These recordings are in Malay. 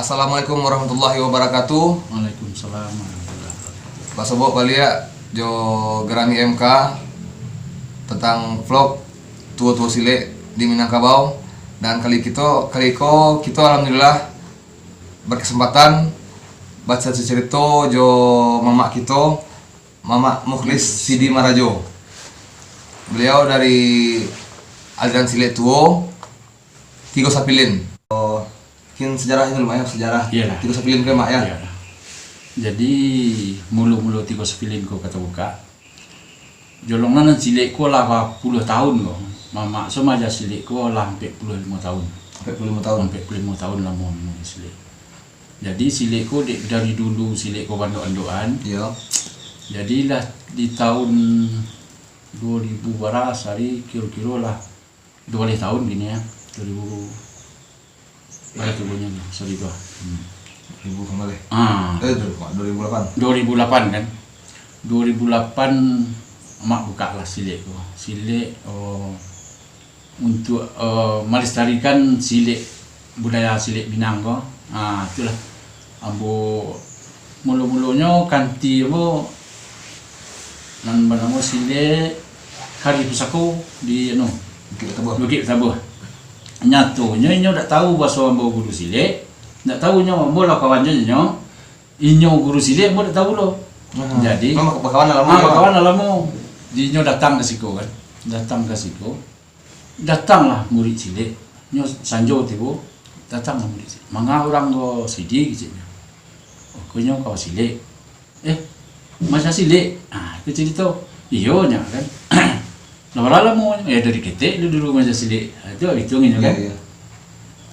Assalamualaikum warahmatullahi wabarakatuh. Waalaikumsalam warahmatullahi wabarakatuh. Pak Sobo Balia Jo Gerani MK tentang vlog tua-tua sile di Minangkabau. Dan kali kita alhamdulillah berkesempatan baca cerita jo mama kita, Mama Mukhlis Sidi Marajo. Beliau dari aliran sile tua Tigo Sapilin. Mungkin sejarahnya lumayan sejarah. Iyalah. Tigo Sapilin ke mak ya. Iyalah. Jadi mulu-mulu Tigo Sapilin ko kata buka. Jolongan cilik ko lah 10 tahun ko. Mama sama aja cilik ko lah 45 tahun. 45 tahun. 45 tahun lah mau cilik. Jadi cilik ko dari dulu cilik ko bandok-bandokan. Iya. Jadilah di tahun 2000 baras hari kira-kira lah 2 tahun gini ya. 2000 berapa tahunnya nih? Sorry gua. 2000 kembali. 2008. 2008 kan. 2008 emak buka lah silik gua. Silik untuk melestarikan silik budaya silik Minang gua. Itulah. Ambo mulu-mulunya kanti ambo nan bernama silik Kari Pusako di Bukit Tabuh. Nyatunya inyo tak tahu bahasa ambo guru silik, tak tahu nyo ambo lah kawan nyo, inyo guru silik ambo tak tahu lo. Jadi bakawan lama, inyo datang ke siko kan, datanglah murid silik, nyo sanjo tibo, datanglah murid silik. Manga orang go sidi gitu. Kau nyo kau silik, masa silik, itu cerita, iyo nya kan. Lama mau ya dari kita dulu macam silik itu hitungin kan.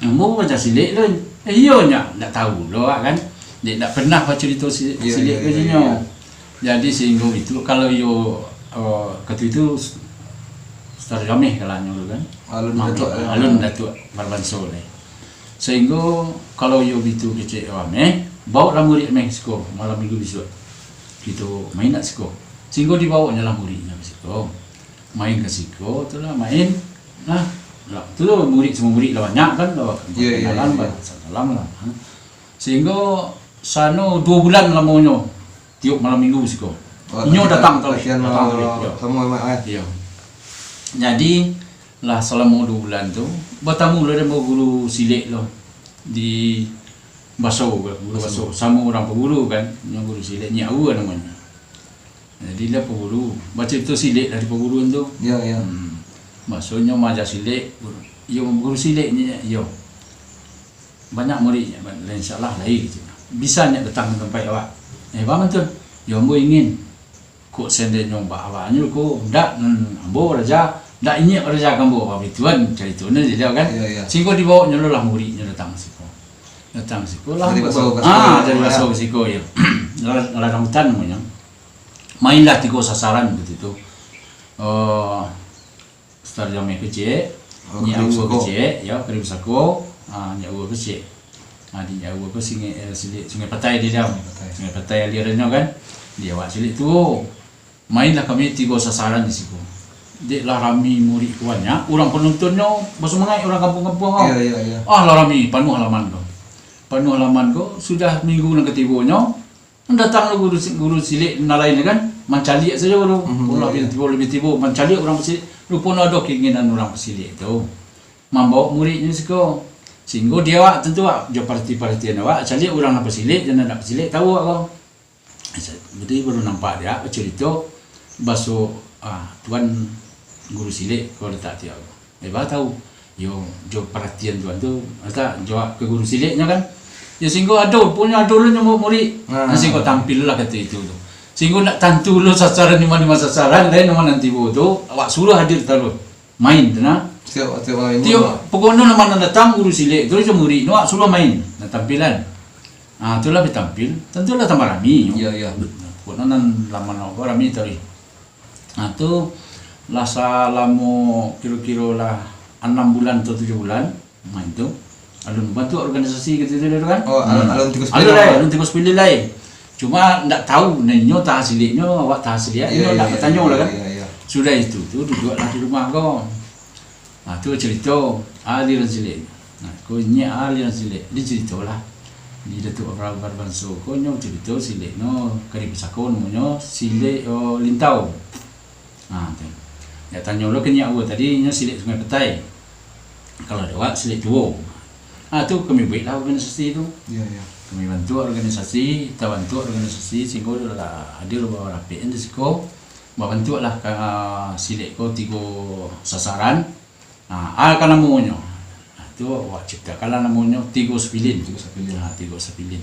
Mau macam silik lo, iyo nya tak tahu lo kan. Dia tak pernah baca cerita silik kerjanya. Jadi sehingga itu kalau yo ketu itu star jameh kalanya kan. Alun datuk Barbanso le. Sehingga kalau yo itu kecek rameh, bawa lah murid Mexico malam minggu besok. Gitu main nak siko. Sehingga dibawa lah muridnya Mexico. Main ke siko, itulah main lah tu semua murid lah banyak kan salam lah sehingga sana 2 bulan lamanya tiup malam minggu siko inyo datang semua iya. Jadi lah selama 2 bulan tu bertemu lah dengan guru silik lo di Basau sama orang peguru kan yang guru silik Nyau namanya. Jadi dia peguru, baca itu silik dari peguru tu. Iya. Maksudnya majak silik, guru silik ni, banyak muridnya, insyaAllah lagi gitu. Bisa ni datang ke tempat awak. Bagaimana tu? Ambo ingin, kok sendiri nyomba awaknya, kok dak, ambo raja, dak ini raja kambo, tapi tuan cari tuan ni dia kan. Sehingga dibawa nyolo lah muridnya datang siko lah. Dari Basau ke siko ya. Ladang hutan namanya. Mainlah tiga sasaran begitu. Star jamai kecil, Nyau kecil, ya Kari Pusako, Nyau kecil. Di Nyau ke Sungai Petai di dalam. Sungai Petai alirannya kan. Dia awak silik tu. Mainlah kami tiga sasaran di situ. Dia lah rami murid kuannya, orang penontonnya bersemangat orang kampung-kampung. Iya. Lah rami penuh halaman ko. Sudah minggu yang ketibanya. Datang guru silik nalain kan, mencari saja baru. Lebih tiba mencari orang silik. Rupanya ada keinginan orang silik itu membawa muridnya siko. Sehingga dia awak tentu awak jo parti-partian awak cari orang apa silik dan nak silik tahu awak. Jadi baru nampak dia cerita bahasa tuan guru silik kalau tak tahu. Baru tahu. Jo perhatian tuan tu kata jawab ke guru siliknya kan. Ya sehingga punya adol nyamuk murid. Sehingga tampil lah kata itu tu. Sehingga nak tentu lo sasaran di mana sasaran lain nama nanti tu awak suruh hadir terus main tenang. Tiap pokoknya nama datang guru silik terus murid awak suruh main nak tampilan. Itulah bertampil. Tentulah tambah rami. Iya. Pokoknya nan lama rami tadi. Tu lah selama kira-kira lah 6 bulan atau 7 bulan main tu. Alun bantu organisasi gitu kan? Alun Tigo Sapilin lain. Cuma ndak tahu nenyo tak hasilnya, awak tak hasilnya, ndak bertanya lah kan. Sudah itu tu duduklah di rumah kau. Tu cerita aliran silik. Kau ni aliran silik, dia cerita lah. di Datuk Abrar Banso ko nyo cerita silik no kari pesako namanya silik lintau. Ya tanya lo kenya awak tadi nyo silik Sungai Petai. Kalau ada silik Tuo. Tu kami buatlah organisasi tu. Ya. Kami bantu organisasi, kita bantu organisasi sehingga dah hadir bawa rapian di siko. Bantu lah silik ko 3 sasaran. Kan namanya. Tu awak ciptakanlah namanya 3 sepilin. 3 sepilin.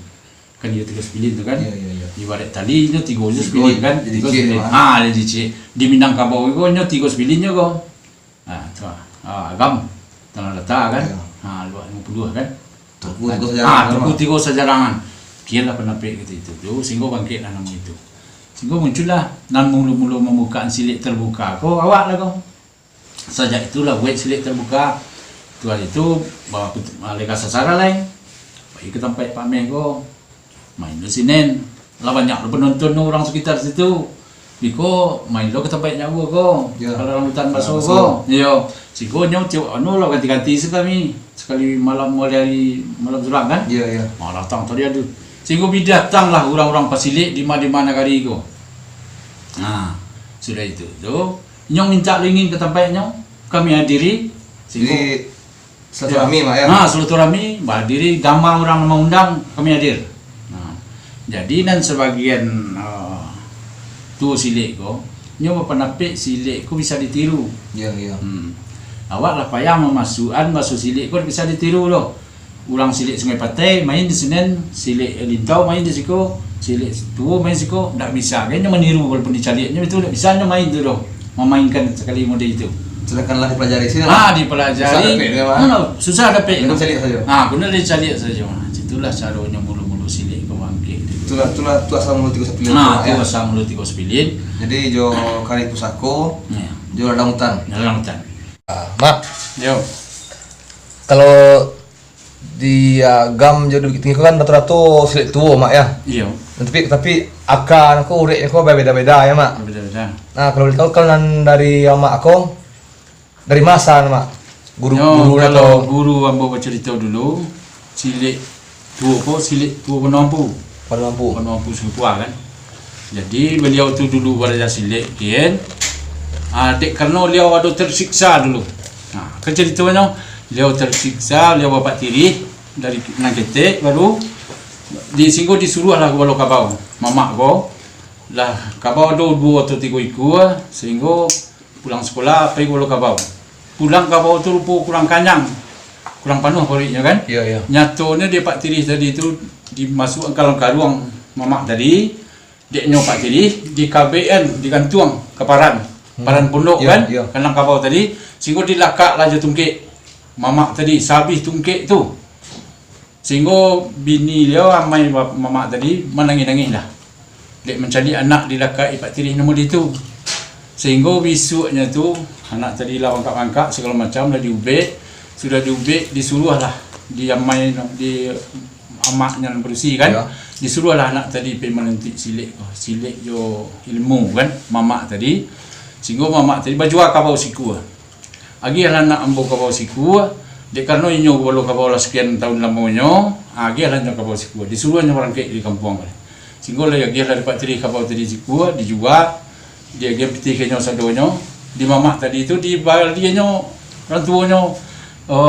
Kan dia 3 sepilin tu kan? Ya. Ibarat tali nya 3 sepilin kan? 3 sepilin. Dia dicik. Di Minangkabau itu nya 3 sepilin nya ko. Tu. Agam. Tanah letak kan? Luar 52 kan? Tuku 3 sajarangan. Kira penapik kita itu. Sehingga bangkitlah nama itu. Sehingga muncullah nan mula-mula membukaan silik terbuka. Ko awak lah ko. Sejak itulah buat silik terbuka. Hari itu bawa leka sasaran lain. Pergi ke tempat Pak Meh ko. Main lo Senin. Lah banyak penonton orang sekitar situ. Biko main lo ke tempat nyawa ko. Kalau rambutan baso ko. Yo. Siko nyo lah ganti-ganti sekali. Sekali malam Julang kan? Ya. Malah datang tadi ada. Sehingga datanglah orang-orang pasilik di mana kali ko. Sudah itu. Nyong minta ingin ke tempatnya. Kami hadiri. Jadi silaturahmi mak ya. Silaturahmi, hadiri gambar orang mengundang kami hadir. Jadi dan sebagian tu silik ko, nyo penapik silik ko bisa ditiru. Ya. Awak lah payah masuk silik ko bisa ditiru loh. Ulang silik Sungai Petai main di Senin, silik Lintau main di siko, silik Tuo main siko, tak bisa. Kayaknya meniru walaupun dicaliaknya itu tak bisa nyo main tu loh. Memainkan sekali model itu. Silakanlah dipelajari sini. Dipelajari. Susah dapat. Guna caliak saja. Guna dicaliak saja. Itulah caranya mulu-mulu silik ke bangkit. Itulah asal mulu 3 sepilin. Itu asal mulu 3 sepilin. Jadi jo kari pusako, jo ladang hutan. Mak. Yo. Kalau di gam jo tinggi kan rata-rata silik Tuo mak ya. Iya. Tapi akan aku urek aku beda-beda ya mak. Beda-beda. Kalau tahu kan dari mak aku dari masa mak guru kalau guru ambo bercerita dulu silik Tuo penampu Singapura kan. Jadi beliau tu dulu belajar silik kian. Karena beliau ada tersiksa dulu. Kan ceritanya beliau tersiksa, beliau bapak tiri dari Nangketek baru di singgo disuruh lah ke Kabau. Mamak ko lah Kabau ada 2 atau 3 ikut sehingga pulang sekolah pergi ke Kabau. Pulang Kabau tu rupa kurang kanyang. Kurang panuh periknya kan? Ya. Nyatanya dia Pak Tiri tadi tu dimasukkan kalau karuang mamak tadi. Deknya Pak Tiri di KBN digantung ke paran pondok kan? Kanang Kabau tadi sehingga dilakak laju tungkik. Mamak tadi sabih tungkik tu. Sehingga bini dia amai mamak tadi menangis-nangis lah. Dek mencari anak dilakak Pak Tiri nama dia tu. Sehingga besoknya tu anak tadi lah angkat-angkat segala macam dah diubek. Sudah diubek disuruhlah di amai di amaknya berusi kan. Disuruhlah anak tadi pergi melentik silik jo ilmu kan mamak tadi. Sehingga mamak tadi baju kabau siku. Agi lah anak ambo kabau siku. Dek karena inyo bolo kabau lah sekian tahun lamanya. Agi lah nyo kabau siku. Disuruhnya merangkik di kampung kan. Sehingga lah agi lah dapat tiri kabau tadi siku dijual. Dia game piti kenyo sadonyo di mamak tadi itu di balianyo orang tuanya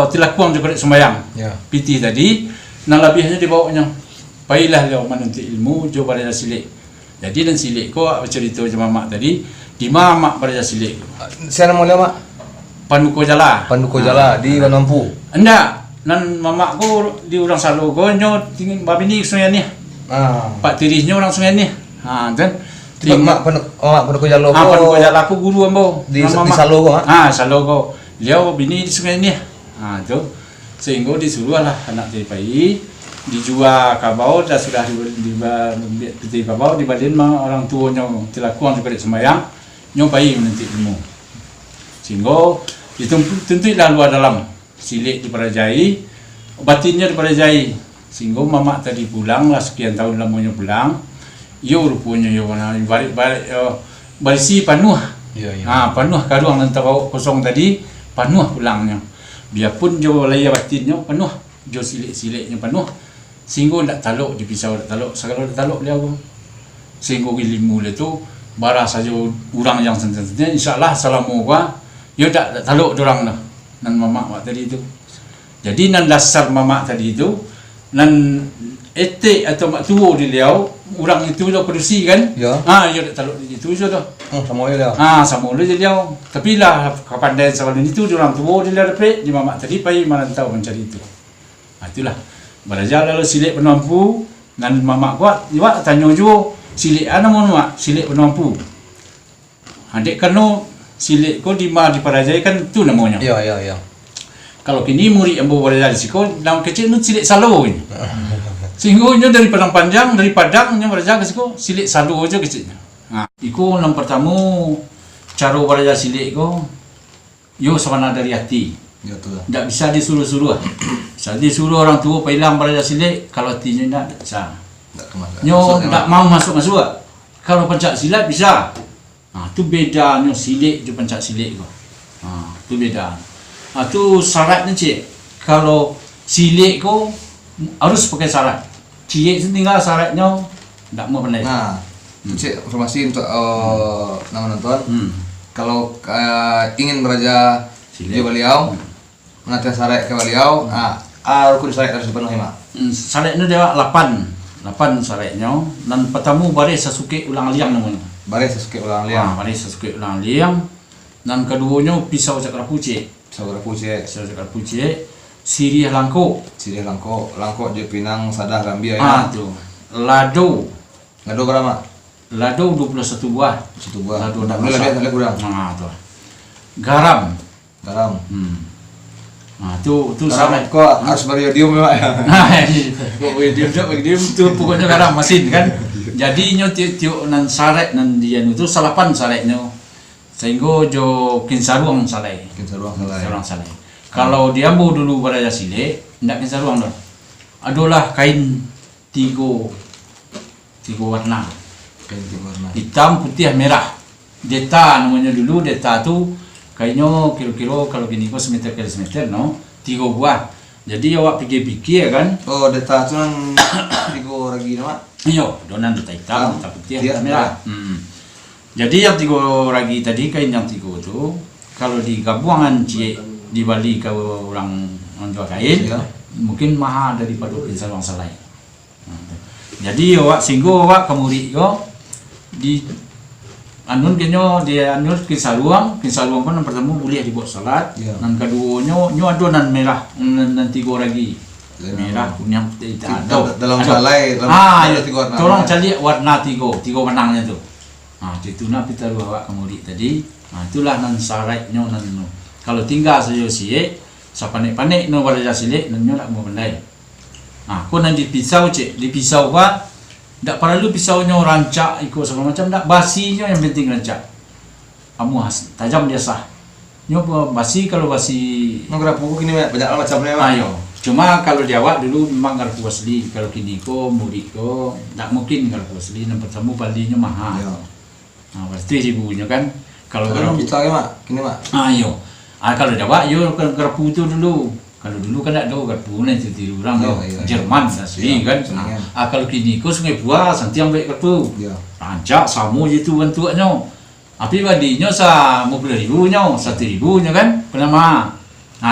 tilakuang juga sembayang. Piti tadi nang lebihnya dibawanya. Pailah dia menuntut ilmu jo pada silik. Jadi dan silik ko cerita je mamak tadi di mamak pada silik. Siapa nama dia mak? Panduko Jala di Banampu. Enggak, nan mamak ko di orang Salo ko nyo tingin babini sungai ni. Pak Tirisnya orang sungai ni. Kan Mak Panduko Jala ko. Panduko Jala ko guru ambo di Salo ko. Salo ko. Dia bini di sungai ni. Tu sehingga disuruh lah anak tiri pai dijual Kabau dah sudah di Kabau dibalikin orang tuanya tilakuan juga sembahyang nyobai menuntut ilmu sehingga dituntutlah luar dalam silik diperajai batinnya diperajai sehingga mamak tadi pulang lah sekian tahun lamanya pulang ia rupanya ia balik barisi panuh panuh karuang nanti bawa kosong tadi panuh pulangnya biarpun jo laya batinnya penuh jo silik-siliknya penuh Sehingga nak taluk dipisau nak taluk. Kalau nak taluk dia apa? Sehingga ilmu dia tu bara saja orang yang sentuh-sentuh insya-Allah selama gua dia tak taluk dorang dah. Nan mamak tadi tu. Jadi nan dasar mamak tadi tu nan etik atau mak tua di liau orang itu dah produksi kan. Ya. Dia tak taluk di situ je dah. Sama je dah. Sama lu je liau. Tapi lah kapan dia soalan itu orang tua di liau dapat di mamak tadi pai mana tahu mencari itu. Itulah. Belajar lalu silik penampu nan mamak kuat dia tanya juga silik ana mon mak silik penampu. Adik kanu silik ko di ma di Parajai kan tu namanya. Ya. Kalau kini murid yang berada di siko dalam kecil nu silik salo ini. Sehingga dari Padang Panjang, dari Padang nya belajar ke siko silik salo aja kecilnya. Iku yang pertama cara belajar silik ko yo sama dari hati. Ya tu lah. Tak bisa disuruh-suruh. Bisa disuruh orang tua pailang belajar silik kalau hatinya tak bisa. Tak kemas. Nyo tak mau masuk-masuk. Kalau pencak silat bisa. Tu beda nyo silik je pencak silik ko. Tu beda. Tu syaratnya cik. Kalau silik ko harus pakai syarat. Cik tinggal syaratnya tak mau pandai. Nah, cik informasi untuk nama nonton. Kalau ingin belajar di beliau, mengatur syarat ke beliau, rukun syarat harus dipenuhi mak. Syaratnya dia 8 syaratnya. Dan pertama baris Sasuke ulang liang namanya. Baris Sasuke ulang liang. Baris Sasuke ulang liang. Dan keduanya pisau cakar pucik. Saudara pucik. Pisau cakar pucik. Sirih langkuk. Sirih langkuk je Pinang Sadah Gambia tu. Lado. Lado berapa? Lado 21 buah. 1 buah. Lado tak boleh lebih, tak boleh kurang. Tu. Garam. Tu syarat kok harus beriodium memang ya. Beriodium tu pokoknya garam masin kan. Jadi nyo tiuk nan syarat nan dia itu salapan syaratnya. Sehingga jo kinsaruang salai. Kinsaruang salai. Kalau dia mau dulu belajar silik, ndak kinsaruang dah. Adalah kain tiga warna. Kain tiga warna. Hitam, putih, merah. Deta namanya dulu, deta tu kainnya kira-kira kalau gini kok semeter kali semeter no, 3 buah. Jadi awak pikir-pikir kan. Oh, deta tu kan 3 ragi nama. Iyo, donan deta hitam, deta putih, deta merah. Jadi yang 3 ragi tadi kain yang 3 tu kalau digabungan cik di Bali ke orang jual kain mungkin mahal daripada kinsaruang salai. Jadi awak singgo awak kemuri yo di anun kenyo dia anun kinsaruang pun yang pertama boleh dibuat salat. Dan keduanya nyo adonan merah nan 3 ragi. Merah kuning putih ada dalam salai dalam 3 warna. Tolong cari warna 3 warnanya tu. Itu nak kita awak kemuri tadi. Itulah nan syaratnya nan. Kalau tinggal saja silik, sapanek-panek no belajar silik, nanyo nak mau pandai. Kau nan dipisau cik, dipisau apa? Tak perlu pisaunya rancak ikut segala macam, tak basinya yang penting rancak. Kamu tajam dia sah. Nyo basi kalau basi. Ngerapu kini banyak macamnya. Ayo. Cuma kalau di awak dulu memang ngerapu asli. Kalau kini ko murid ko, tak mungkin ngerapu asli. Yang pertama balinya mahal. Pasti ibunya kan. Kalau kita mak, kini mak. Ayo. Kalau Jawa, yo garpu itu dulu. Kalau dulu kan tak ada garpu nanti tiru orang Jerman asli kan. Kalau kini ko Sungai Buah santi yang baik garpu. Rancak sama je tu bentuknya. Tapi badinya sa 50.000 nya, 1.000 nya kan. Pernah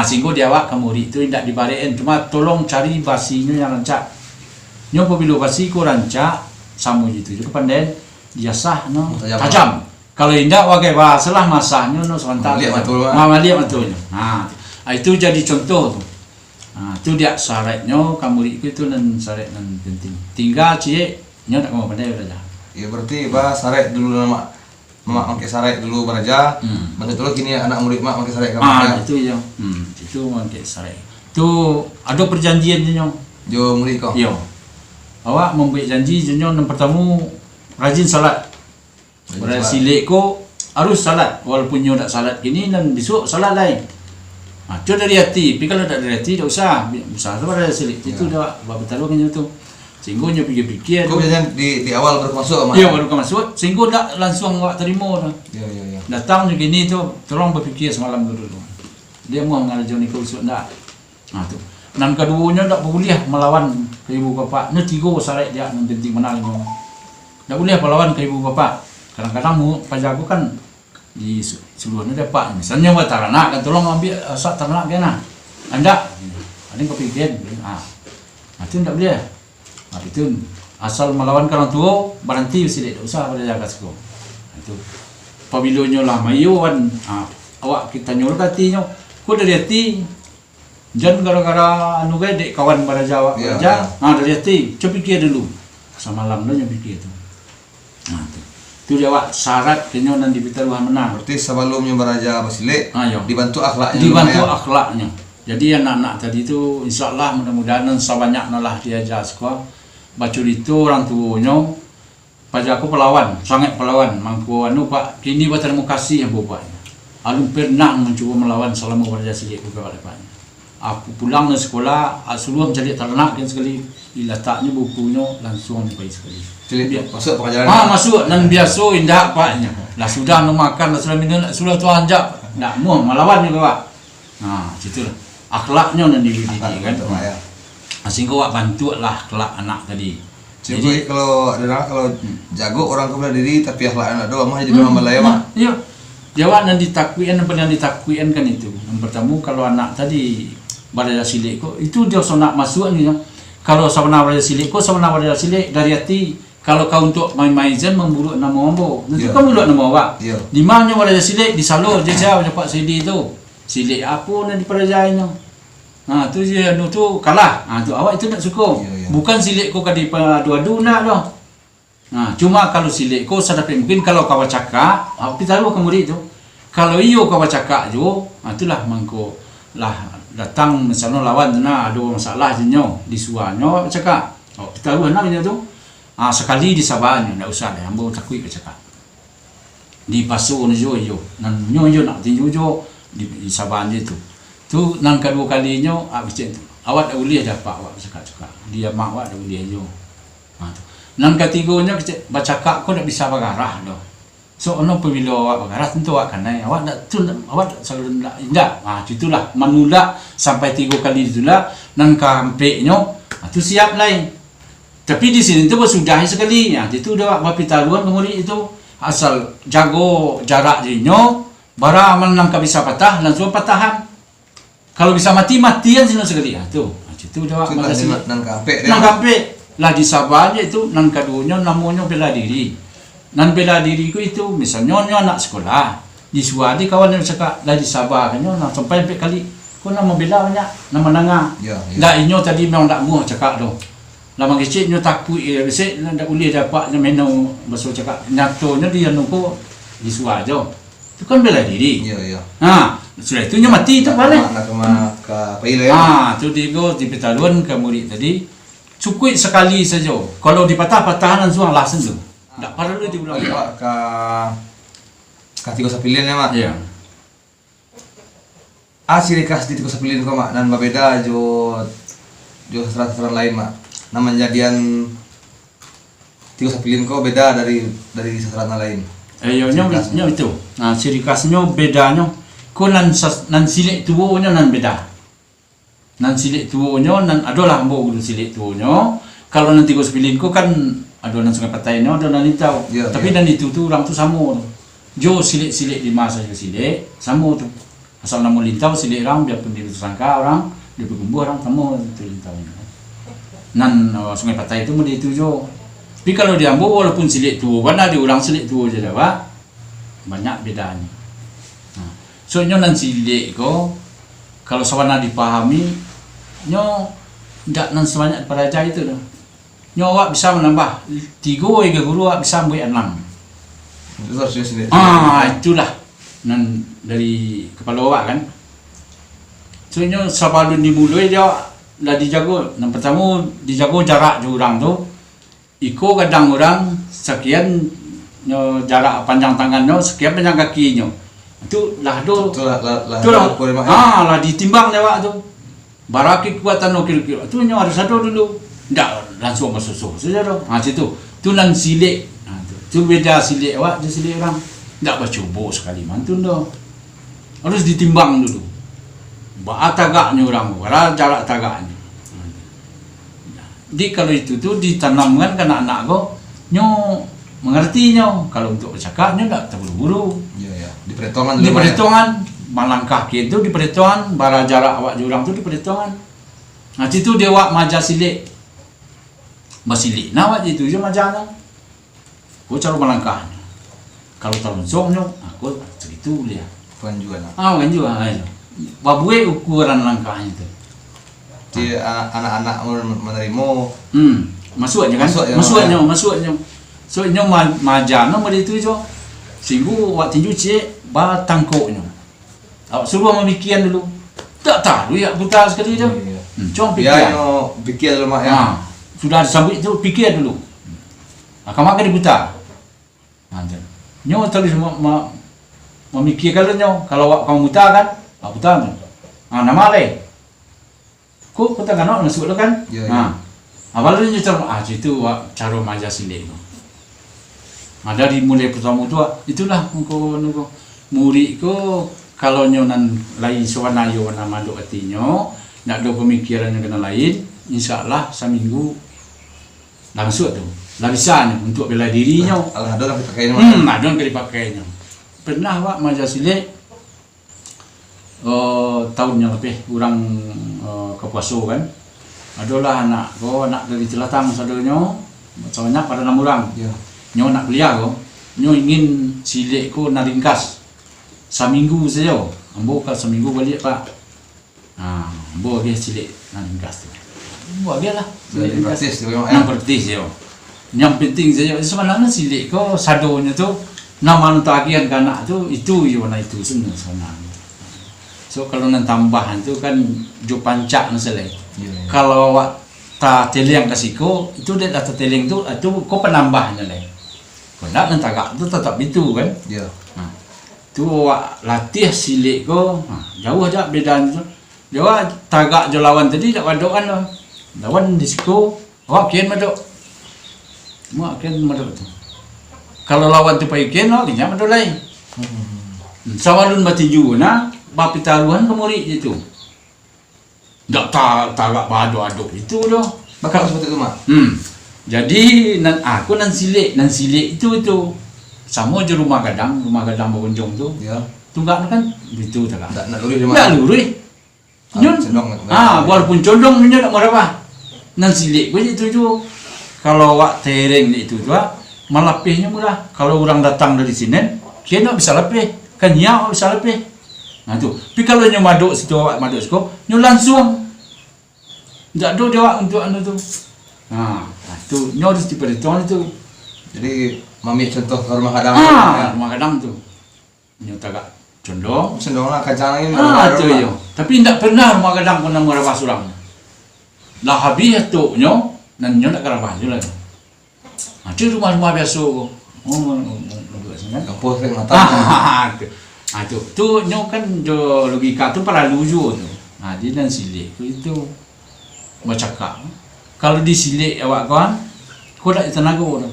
sehingga dia awak kemuri itu tidak dibarikin. Cuma tolong cari basinya yang rancak. Nyo apabila basi ko rancak sama je tu. Pandai dia sah no tajam. Kalau indah wakai bahasalah masahnya no sebentar. Lihat betulnya. Itu jadi contoh tu. Tu dia syaratnya kamu itu dan syarat dan penting. Tinggal cik nyo tak mau pandai belajar. Ya berarti syarat dulu nama mak pakai syarat dulu belajar. Betul dulu kini anak murid mak pakai syarat kamu. Itu ya. Itu pakai syarat. Tu ada perjanjiannya nyo. Jo murid kau. Yo. Awak membuat janji nyo yang pertama rajin salat. Silik ko harus salat walaupun nyo tak salat kini dan besok salat lain. Cuma dari hati, tapi kalau tak dari hati tak usah tu pada silik itu dah betul kan tu. Sehingga nyo fikir-fikir. Kau biasanya di awal baru masuk mak. Ya baru masuk, sehingga tak langsung awak terima dah. Ya. Datang je gini tu, tolong berfikir semalam dulu. Dia mau mengajar ni kau besok tak. Tu. Dan keduanya tak boleh melawan ke ibu bapa. Ni tigo sarai dia nan penting menang nyo. Dak boleh pahlawan ke ibu bapa. Kadang-kadang mu pajago kan di seluruhnya dapat. Misalnya buat ternak kan tolong ambil sak ternak kena. Anda ada yang kepikiran. Itu tidak boleh. Itu asal melawan orang tua berhenti sila tak usah pada jaga sekolah. Itu apabila nyo lah mayuan awak kita nyuruh hati nyo. Ko dari hati jangan gara-gara anu gae dek kawan pada Jawa kerja. Dari hati coba fikir dulu. Semalam dah nyo fikir tu. Itu dia awak syarat kenyo nan dibita Tuhan menang. Berarti sebelumnya beraja Basile dibantu akhlaknya. Dibantu akhlaknya. Jadi anak-anak tadi tu insyaallah mudah-mudahan sebanyak nalah diajar sekolah. Bacur itu orang tuanya pada aku pelawan, sangat pelawan. Mangku anu Pak, kini buat terima kasih bapaknya. Alun pernah mencuba melawan selama beraja silik juga bapaknya. Aku pulang dari sekolah, sebelum jadi ternak kan sekali diletaknya bukunya langsung pergi sekali. Jadi dia masuk pengajaran. Masuk dan biasa indah Paknya. Lah sudah nak makan, sudah minum, sudah tuan anjak. Tak mau melawan juga Pak. Situlah. Akhlaknya nan dididik kan. Sehingga awak bantulah akhlak anak tadi. Jadi kalau ada kalau jago orang kepada diri tapi akhlak anak doang mah jadi memang balaya mah. Iya. Jawab nan ditakwian apa yang ditakwian kan itu. Yang pertama kalau anak tadi baraja silik ko itu dia nak masuk ni. Kalau sabana baraja silik ko sabana baraja silik dari hati kalau kau untuk main-main zen memburu nama ombo. Nanti kau buat nama awak. Di mana baraja silik disalur je jauh dapat CD tu. Silik apa nan diperajainya. Tu dia anu tu kalah. Tu awak itu nak suka. Bukan silik ko kadi adu-adu nak dah. Cuma kalau silik ko sadapi mungkin kalau kau cakap, kita tahu ke murid tu. Kalau iyo kau cakap jo, itulah mangko lah datang misalnya lawan ada masalah jenyo, disuanyo cakap. Kita tahu nak tu. Sekali disabarnya, tak usah dah ambo takui cakap. Di pasu jo yo. Nan nyo nak tinju jo di sabarnya tu. Tu nang kedua kalinya macam tu. Awak dah boleh dapat awak cakap-cakap. Dia mak awak dah boleh jo. Nang ketiganya bercakap kau tak bisa bergarah dah. So ono apabila awak bergarah tentu awak kena. Awak tak tu awak selalu indah. Itulah menulak sampai 3 kali itulah nang kampeknya tu siap lain. Tapi di sini tu sudah sekali. Itu dah awak pitaruan kemudian itu asal jago jarak dinyo bara menang bisa patah langsung patahan. Kalau bisa mati-matian sini sekali. Tu dah awak nang kampek. Nang kampek. Lah di Sabahnya itu nan kadunya namanya bela diri. Nan bela diri ku itu misalnya nyo anak sekolah di Suwadi kawan yang cakap lah di Sabah kan nyo sampai 4 kali ku nak membela banyak nama nanga. Dah inyo tadi memang tak mau cakap tu. Lama kecil nyo takut besek ndak boleh dapat meno bahasa cakap nyatonya dia nuko di Suwadi. Itu kan bela diri. Sudah itu nyo mati tak balik. Nak ke pailah. Tu digo di petaluan ke murid tadi. Cukup sekali saja. Kalau dipatah-patahan langsung langsung tu. Tak perlu diulang. Ke tiga sapilian ya mak. Ya. Ciri khas di tiga sapilian kau mak nan berbeda jo sastra lain mak. Nama jadian tiga sapilian kau beda dari sastra lain. Nyo itu. Ciri khasnya bedanya. Kau nan silik tuanya nan beda. Nan silik tuonyo nan adalah ambo guru silik tuonyo. Kalau nanti kau sepilin ko kan ada nan sungai patainya ada nan itau. Tapi nan itu tu orang tu sama. Jo silik-silik di masa jo silik sama tu. Asal nama lintau silik orang biarpun dia tersangka orang dia berkumpul orang sama tu lintau. Nan sungai patai itu mesti itu jo. Tapi kalau di ambo walaupun silik tu mana ada orang silik tu je dah pak. Banyak bedanya. So nyo nan silik ko kalau sawana dipahami nyo ndak nan sebanyak peraja itu dah. Nyo awak bisa menambah 3 hingga guru awak bisa ambil 6. Itu harusnya sendiri. Itulah nan dari kepala awak kan. So nyo sebelum dimulai dia dah dijago. Yang pertama dijago jarak orang tu. Iko kadang orang sekian nyo jarak panjang tangannya sekian panjang kakinya. Itu lah do lah ditimbang awak tu baraki kuatan kilo tu nyo harus ada dulu ndak langsung masuk saja do situ tu nan silik tu beda silik awak dengan silik orang ndak bercuba sekali mantun do harus ditimbang dulu ba tagaknya orang bara jarak tagaknya Di kalau itu tuh ditanamkan ke anak-anak kau, nyo mengerti nyo. Kalau untuk bercakap nyo tak terburu-buru. Iya ya. Diperhitungkan Di perhitungan malangkah itu di perhitungan, bara jarak awak jurang tu di perhitungan. Nah itu dia awak maja silik. Basilik nah awak itu je majanya. Kau cara malangkahnya. Kalau terlonsong nyo, aku segitu dia. Bukan juga nah. Kan juga. Babue ukuran langkahnya itu. Jadi anak-anak menerima Masuknya kan? Masuknya. So nyo majana mari itu jo. Singgu awak tinju cek batangkoknya. Awak suruh memikirkan dulu. Tak tahu ya buta sekali je. Cuma pikir. Ya nyo pikir dulu mak ya. Sudah sampai itu pikir dulu. Kamu akan dibuta. Nyo terus memikirkan nyo. Kalau awak kamu buta kan, awak buta. Nama le. Kok kita kan nak masuk kan? Awalnya cara itu cara maja silik. Dari mulai pertama tu itulah nunggu murid ko kalau nyonan lain suana yo nama do artinya nak do pemikiran yang kena lain insyaallah seminggu langsung tu. Lah bisa untuk bela dirinya. Alhamdulillah dipakainya. Ada yang dipakainya. Pernah wak maja silik tahun yang lebih kurang ke Puaso kan. Adalah anak dari Celatang sadonyo banyak pada 6 orang. Ya. Nyo nak kuliah ko, nyo ingin silik ko naringkas. Seminggu saja. Ambo ka seminggu balik pak. Ambo dia silik naringkas tu. Ambo dia lah. Praktis tu memang. Praktis yo. Yang penting saja sebenarnya silik ko sadonya tu nama nutagian kanak tu itu yo na itu sebenarnya. So kalau nan tambahan tu kan jo pancak masalah. Kalau awak ta teleng kasiko itu dia data teleng tu itu kau penambahnya lah. Kau nak tagak tu tetap itu kan. Ya. Tu awak latih silik ko jauh aja bedanya tu. Jauh tagak jo lawan tadi tak wadokan lah. Lawan di siku awak kian madok. Mak kian madok tu. Kalau lawan tu pai kian awak kian madok lain. Sawalun batinju na bapitaruhan ke murid itu. Tak tagak bado-aduk itu doh. Bakal seperti itu mak. Jadi aku nan silik itu sama je rumah gadang berunjung tu. Ya. Tunggak kan itu tak. Nak lurus di Tak lurus. Nyun. Walaupun condong nya tak marah. Nan silik itu tu. Kalau awak tereng itu tu malapihnya murah. Kalau orang datang dari sini, dia nak bisa lapih. Kan ya bisa lapih. Nah tu. Tapi kalau nyo maduk situ awak maduk situ, nyo langsung. Tak ada jawab untuk anu tu. Tu nyo harus diperhitungkan itu. Jadi mami contoh ke rumah kadang. Rumah kadang tu. Nyo tagak condong. Sendong lah kacang ini. Tu yo. Tapi tidak pernah rumah kadang pernah merabah surang. Lah habis tu nyo, nan nyo nak kerabah je lah. Tu rumah-rumah biasa ko. Kampus kan mata. Tu nyo kan jo logika tu para luju tu. Dia dan silik itu bercakap. Kalau disilik awak kawan, kau tak tenaga tu.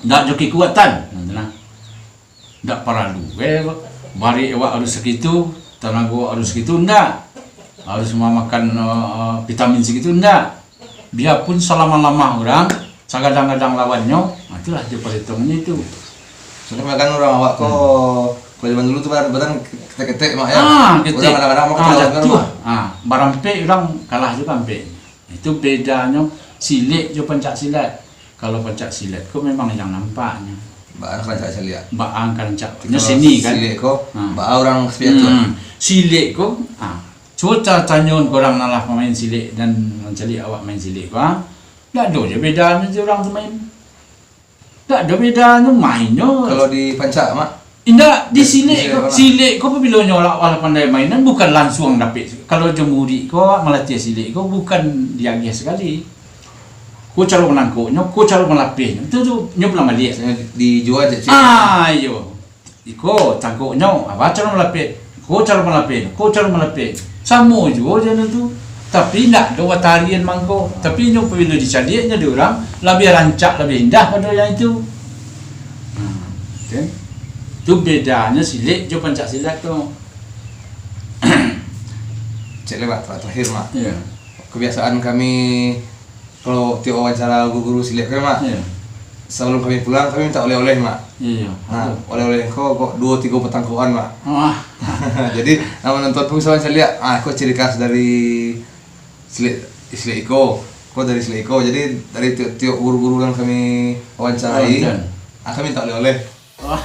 Tak joki kekuatan, tak perlu. Bari awak harus segitu, tenaga harus segitu ndak. Harus makan vitamin segitu ndak. Biarpun selama-lama orang, kadang-kadang lawannya, itulah dia perhitungannya itu. Soalnya kan orang awak ko kalau zaman dulu tu badan ketek-ketek mak ya. Ketek. Orang kadang-kadang makan jatuh. Barampe orang kalah juga ampe. Itu bedanya silik jo pencak silat. Kalau pencak silat kok memang yang nampaknya. Mbak kan saya lihat. Mbak kan cak. Nya sini kan. Silik ko, mbak orang seperti itu. Silik ko, cuaca tanyon orang nalah pemain silik dan mencari awak main silik ko. Tak ada je bedanya orang tu main. Tak ada bedanya mainnya. Kalau di pancak mak. Indah di silik ko apabila nyolak wala pandai mainan bukan langsung dapat. Kalau jemuri ko melatih silik ko bukan diagih sekali. Ko cara menangkuknya, ko cara melapihnya. Itu tu nyo belum lihat. Dijual je. Iyo. Iko tangkuknya apa cara melapih? Ko cara melapih, ko cara melapih. Sama juga je tu. Tapi nak do tarian mangko. Tapi nyo apabila dicadinya dia orang lebih rancak, lebih indah pada yang itu. Okay. Itu bedanya silik jo pencak silat tu. Cek lewat terakhir mak. Ya. Kebiasaan kami kalau tiap wawancara guru silat kan mak, Iya. sebelum kami pulang kami minta oleh-oleh mak. Iya. Nah, oleh-oleh kok 2-3 petangkoan mak. Wah. Jadi nama nonton pun saya lihat, kok ciri khas dari silat Iko, kok dari silat Iko. Jadi dari tiap guru-guru yang kami wawancarai, kami minta oleh-oleh. Wah.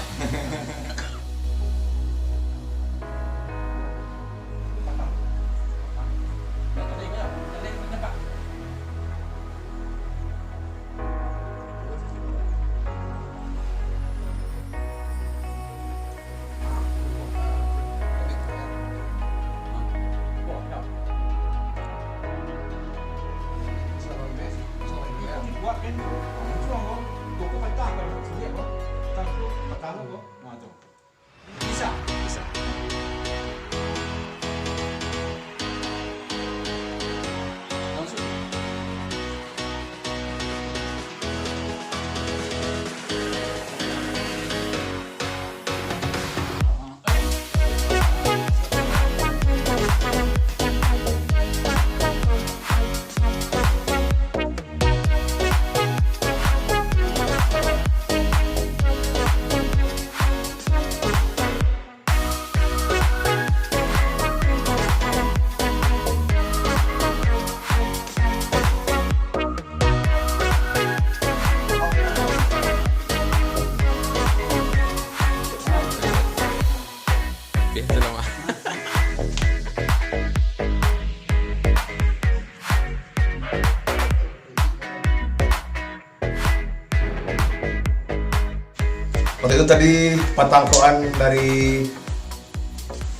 Waktu itu tadi patangkoan dari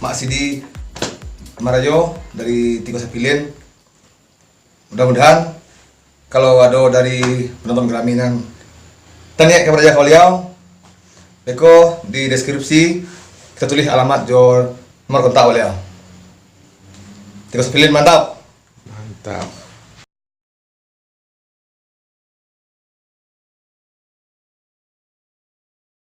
Mak Sidi Marajo dari Tigo Sapilin. Mudah-mudahan kalau ada dari penonton Geraminan tanya kepada Jaka beliau, Beko di deskripsi kita tulis alamat nomor kontak beliau. Tigo Sapilin mantap. Mantap.